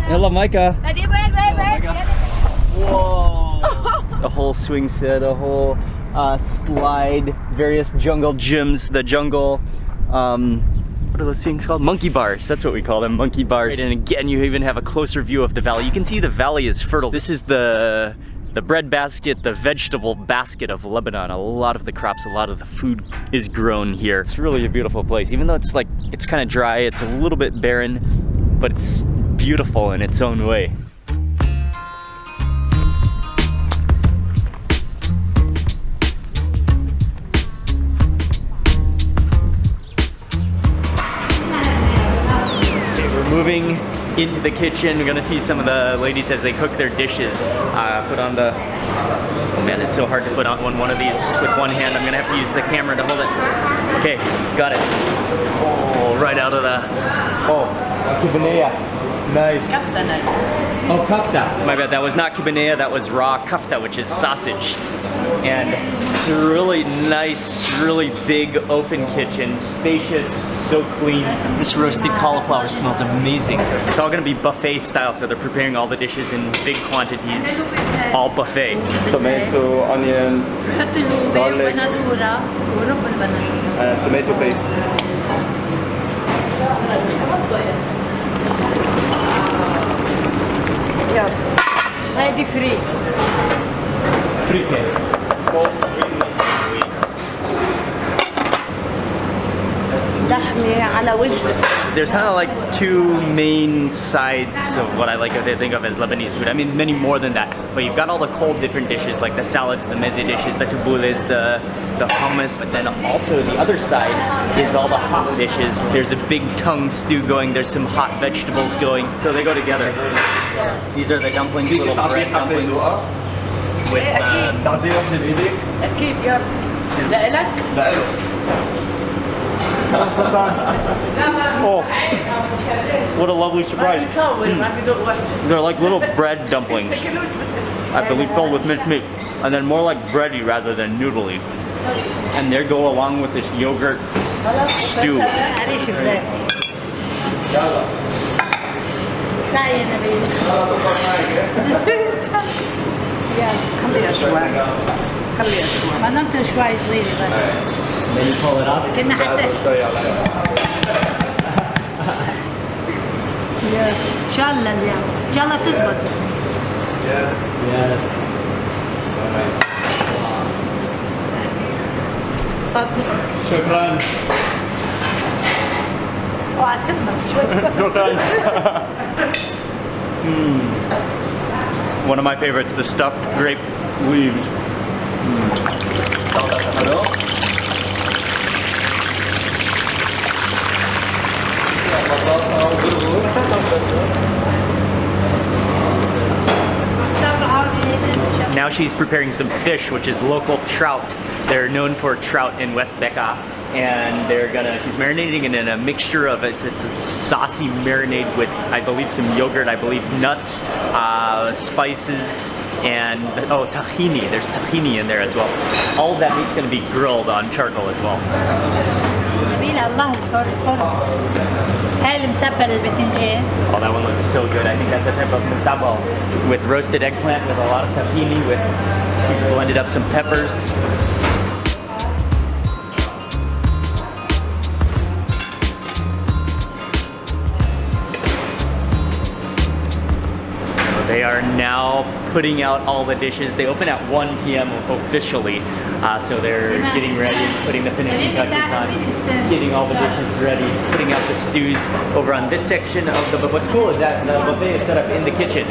Hello, Micah. Whoa! A whole swing set, a whole slide, various jungle gyms, the jungle, what are those things called? Monkey bars, that's what we call them, monkey bars. And again, you even have a closer view of the valley. You can see the valley is fertile. This is the bread basket, the vegetable basket of Lebanon. A lot of the crops, a lot of the food is grown here. It's really a beautiful place. Even though it's kind of dry, it's a little bit barren, but it's beautiful in its own way. Moving into the kitchen, we're gonna see some of the ladies as they cook their dishes. Put on the, oh man, it's so hard to put on one of these with one hand. I'm gonna have to use the camera to hold it. Okay, got it. Oh, right out of the, oh, kibanea. Nice. Oh, kafta. My bad, that was not kibanea, that was raw kafta, which is sausage. And it's a really nice, really big open kitchen, spacious, so clean. This roasted cauliflower smells amazing. It's all gonna be buffet style, so they're preparing all the dishes in big quantities, all buffet. Tomato, onion, garlic, tomato paste. Ready free. Free cake. There's kind of like two main sides of what I like to think of as Lebanese food. I mean, many more than that. But you've got all the cold different dishes, like the salads, the meze dishes, the taboules, the hummus. But then also the other side is all the hot dishes. There's a big tongue stew going. There's some hot vegetables going. So they go together. These are the dumplings, little bread dumplings. With oh, what a lovely surprise. They're like little bread dumplings, I believe filled with minced meat, and then more like bready rather than noodly. And they go along with this yogurt stew. Then you pull it up. Yes. شكرا. One of my favorites, the stuffed grape leaves. Now she's preparing some fish, which is local trout. They're known for trout in West Bekaa, and she's marinating it in a mixture of, it's a saucy marinade with, I believe, some yogurt, I believe nuts, spices, and oh, tahini. There's tahini in there as well. All of that meat's going to be grilled on charcoal as well. Oh, that one looks so good. I think that's a type of mutabal with roasted eggplant with a lot of tahini, with we blended up some peppers. They are now putting out all the dishes. They open at 1 p.m. officially, so they're getting ready, putting the finishing touches on, getting all the dishes ready, putting out the stews over on this section of the. But what's cool is that the buffet is set up in the kitchen.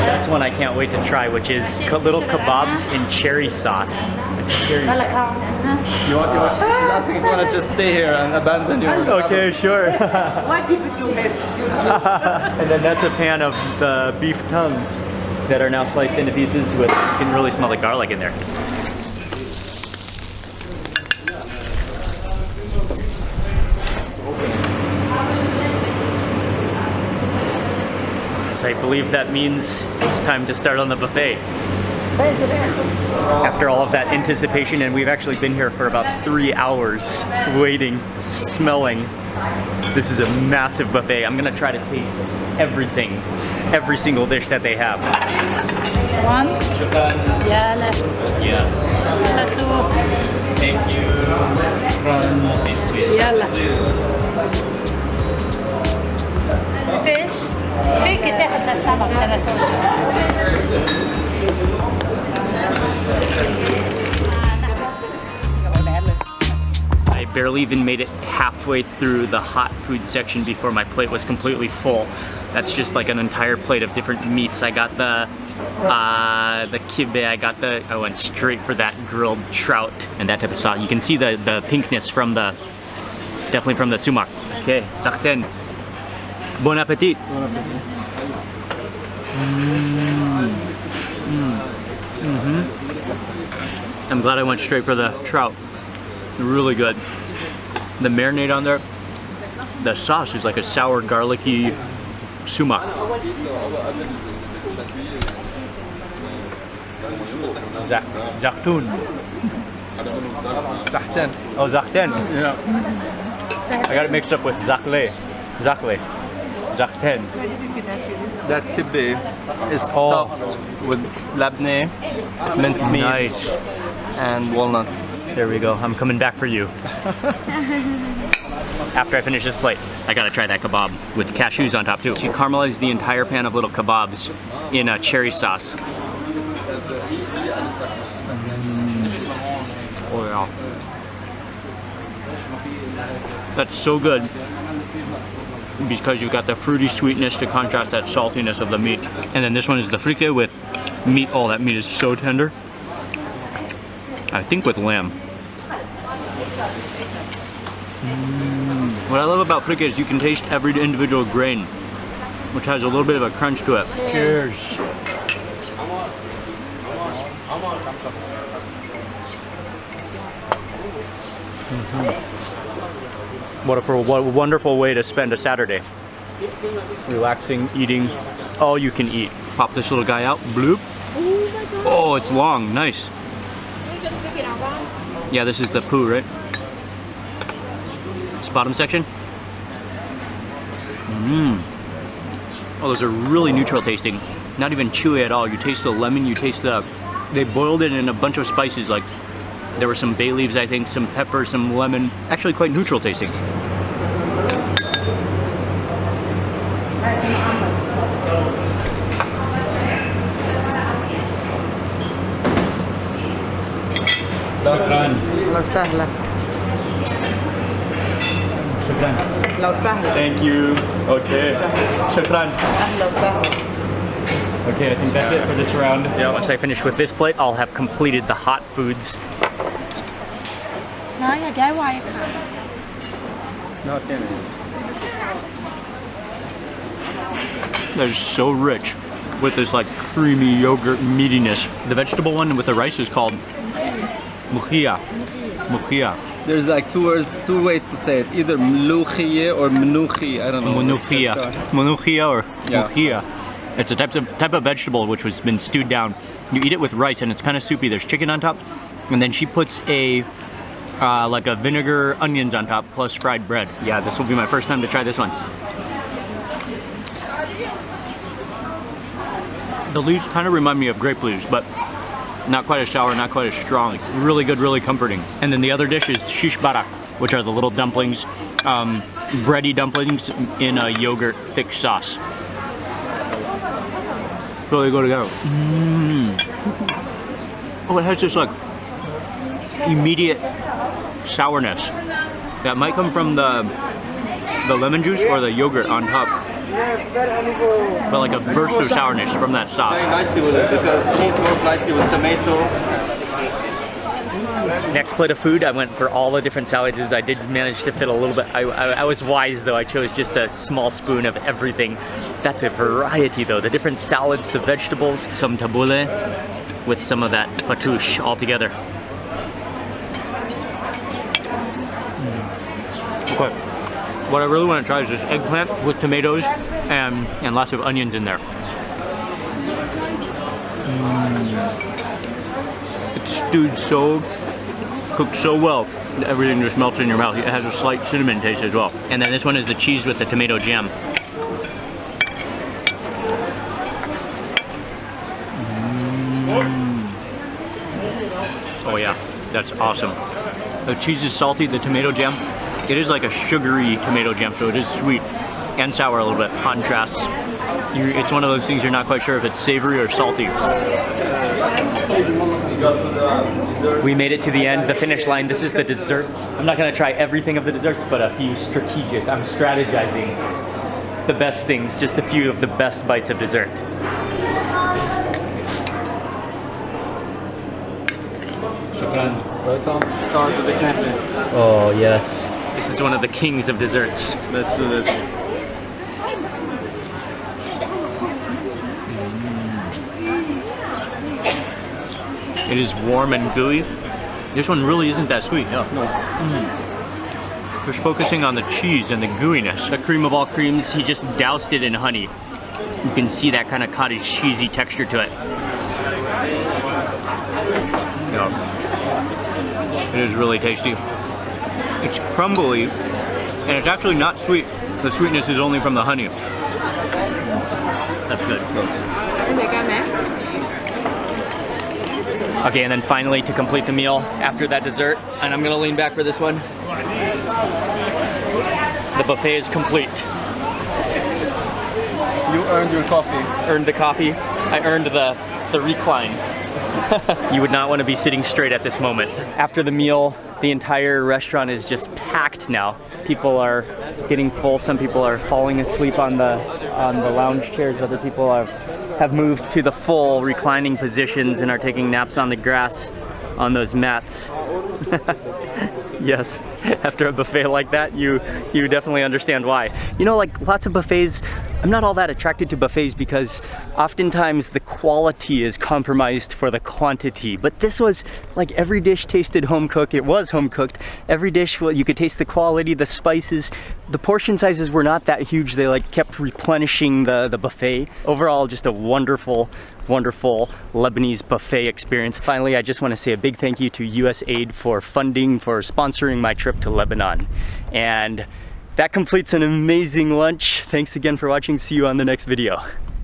That's one I can't wait to try, which is little kebabs in cherry sauce. She's asking if you want to just stay here and abandon your Okay, sure. And then that's a pan of the beef tongues that are now sliced into pieces with, you can really smell the garlic in there. So I believe that means it's time to start on the buffet. After all of that anticipation, and we've actually been here for about 3 hours waiting, smelling. This is a massive buffet. I'm gonna try to taste everything, every single dish that they have. One. Yalla. Yes. Thank you. Yalla. Fish. فيك تاخذ للسمك I barely even made it halfway through the hot food section before my plate was completely full. That's just like an entire plate of different meats. I got the kibbeh, I went straight for that grilled trout and that type of sauce. You can see the pinkness from definitely from the sumac. Okay, zachten. Bon appetit. I'm glad I went straight for the trout. Really good. The marinade on there, the sauce is like a sour garlicky sumac. Zachtun. Zachten. Oh, zachten. Yeah. I got it mixed up with zakle. Zakle. Zachten. That kibbeh is stuffed with labneh, minced meat, Nice. and walnuts. There we go. I'm coming back for you. After I finish this plate, I gotta try that kebab with cashews on top too. She caramelized the entire pan of little kebabs in a cherry sauce. Oh yeah. That's so good because you've got the fruity sweetness to contrast that saltiness of the meat. And then this one is the frite with meat. Oh, that meat is so tender. I think with lamb. What I love about frite is you can taste every individual grain, which has a little bit of a crunch to it. Yes. Cheers. What a wonderful way to spend a Saturday. Relaxing, eating, all you can eat. Pop this little guy out, bloop. Oh, it's long, nice. Yeah, this is the poo, right? This bottom section. Oh, those are really neutral tasting. Not even chewy at all. You taste the lemon, you taste they boiled it in a bunch of spices, like there were some bay leaves, I think, some pepper, some lemon. Actually quite neutral tasting. Shukran. لو سهلة لو سهلة Thank you. Okay. Shukran. أهلا وسهلا. Okay, I think that's it for this round. Yeah. Once I finish with this plate, I'll have completed the hot foods. น้อยอยากย้ายไวค่ะ Not in. They're so rich with this like creamy yogurt meatiness. The vegetable one with the rice is called mukhia. Mukhia. There's like two ways to say it. Either mlukhie or mnuchi. I don't know. Munukhia. Munukhia or Yeah. mukhia. It's a type of vegetable which has been stewed down. You eat it with rice and it's kind of soupy. There's chicken on top, and then she puts like a vinegar onions on top plus fried bread. Yeah, this will be my first time to try this one. The leaves kind of remind me of grape leaves, but not quite as sour, not quite as strong. Really good, really comforting. And then the other dish is shish barak, which are the little dumplings, bready dumplings in a yogurt thick sauce. Really go together. Oh, it has this like immediate sourness that might come from the lemon juice or the yogurt on top. But like a burst of sourness from that sauce. Very nicely with it because cheese goes nicely with tomato. Next plate of food, I went for all the different salads. I did manage to fit a little bit. I was wise though. I chose just a small spoon of everything. That's a variety though. The different salads, the vegetables, some tabbouleh with some of that fattoush all together. Okay. What I really want to try is this eggplant with tomatoes and lots of onions in there. It's stewed so, cooked so well, that everything just melts in your mouth. It has a slight cinnamon taste as well. And then this one is the cheese with the tomato jam. Oh yeah, that's awesome. The cheese is salty, the tomato jam, it is like a sugary tomato jam, so it is sweet and sour a little bit, contrasts. It's one of those things you're not quite sure if it's savory or salty. We made it to the end, the finish line. This is the desserts. I'm not gonna try everything of the desserts, but a few strategic. I'm strategizing the best things, just a few of the best bites of dessert. Oh yes, this is one of the kings of desserts. Let's do this. It is warm and gooey. This one really isn't that sweet, no. Just focusing on the cheese and the gooiness. The cream of all creams, he just doused it in honey. You can see that kind of cottage cheesy texture to it. Yeah. It is really tasty. It's crumbly, and it's actually not sweet. The sweetness is only from the honey. That's good. Okay, and then finally to complete the meal after that dessert, and I'm gonna lean back for this one. The buffet is complete. You earned your coffee. Earned the coffee. I earned the recline. You would not want to be sitting straight at this moment. After the meal, the entire restaurant is just packed now. People are getting full. Some people are falling asleep on the lounge chairs. Other people have moved to the full reclining positions and are taking naps on the grass on those mats. Yes, after a buffet like that, you definitely understand why. You know, like lots of buffets, I'm not all that attracted to buffets because oftentimes the quality is compromised for the quantity. But this was like every dish tasted home cooked. It was home cooked. Every dish, well, you could taste the quality, the spices. The portion sizes were not that huge. They like kept replenishing the buffet. Overall, just a wonderful, wonderful Lebanese buffet experience. Finally, I just want to say a big thank you to USAID for funding, for sponsoring my trip to Lebanon. And that completes an amazing lunch. Thanks again for watching. See you on the next video.